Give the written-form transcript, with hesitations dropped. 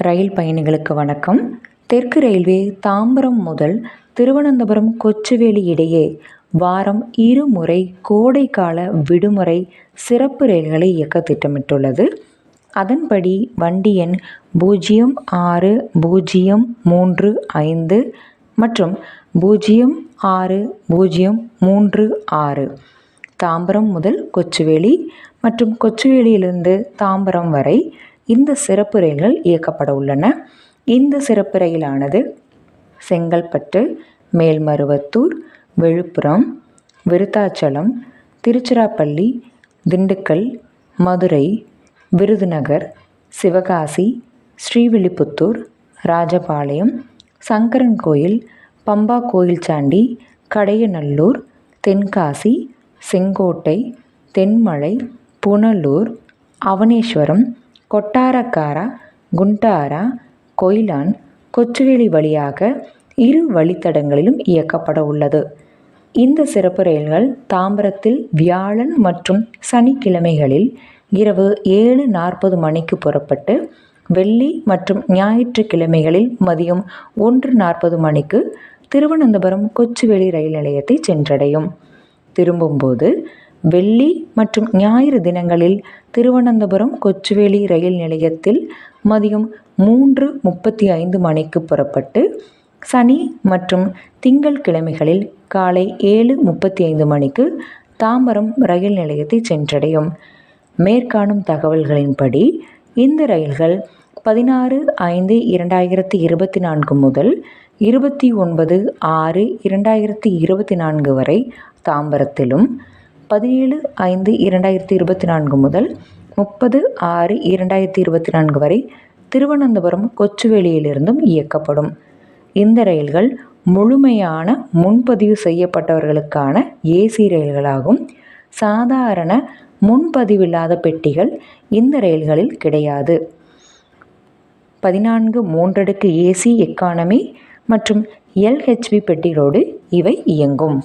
ரயில் பயணிகளுக்கு வணக்கம். தெற்கு ரயில்வே தாம்பரம் முதல் திருவனந்தபுரம் கொச்சுவேலி இடையே வாரம் 2 முறை கோடைக்கால விடுமுறை சிறப்பு ரயில்களை இயக்க திட்டமிட்டுள்ளது. அதன்படி வண்டி எண் 060335 மற்றும் 060336 தாம்பரம் முதல் கொச்சுவேலி மற்றும் கொச்சுவேலியிலிருந்து தாம்பரம் வரை இந்த சிறப்பு ரயில்கள் இயக்கப்பட உள்ளன. இந்த சிறப்பு ரயிலானது செங்கல்பட்டு, மேல்மருவத்தூர், விழுப்புரம், விருத்தாச்சலம், திருச்சிராப்பள்ளி, திண்டுக்கல், மதுரை, விருதுநகர், சிவகாசி, ஸ்ரீவில்லிபுத்தூர், ராஜபாளையம், சங்கரன்கோயில், பம்பா கோயில்சாண்டி, கடையநல்லூர், தென்காசி, செங்கோட்டை, தென்மலை, புனலூர், அவனேஸ்வரம், கொட்டாரக்காரா, குண்டாரா, கொயிலான், கொச்சுவேலி வழியாக 2 வழித்தடங்களிலும் இயக்கப்பட உள்ளது. இந்த சிறப்பு ரயில்கள் தாம்பரத்தில் வியாழன் மற்றும் சனிக்கிழமைகளில் இரவு 7:40 மணிக்கு புறப்பட்டு வெள்ளி மற்றும் ஞாயிற்றுக்கிழமைகளில் மதியம் 1:40 மணிக்கு திருவனந்தபுரம் கொச்சுவேலி ரயில் நிலையத்தை சென்றடையும். திரும்பும்போது வெள்ளி மற்றும் ஞாயிறு தினங்களில் திருவனந்தபுரம் கொச்சுவேலி ரயில் நிலையத்தில் மதியம் 3:35 மணிக்கு புறப்பட்டு சனி மற்றும் திங்கள் கிழமைகளில் காலை 7:35 மணிக்கு தாம்பரம் ரயில் நிலையத்தை சென்றடையும். மேற்காணும் தகவல்களின்படி இந்த ரயில்கள் 16/5/2024 முதல் 29/6/2024 வரை தாம்பரத்திலும், 17/5/2024 முதல் 30/6/2024 வரை திருவனந்தபுரம் கொச்சுவேலியிலிருந்தும் இயக்கப்படும். இந்த ரயில்கள் முழுமையான முன்பதிவு செய்யப்பட்டவர்களுக்கான ஏசி ரயில்களாகும். சாதாரண முன்பதிவில்லாத பெட்டிகள் இந்த ரயில்களில் கிடையாது. 14 3 அடுக்கு ஏசி எக்கானமி மற்றும் LHV பெட்டிகளோடு இவை இயங்கும்.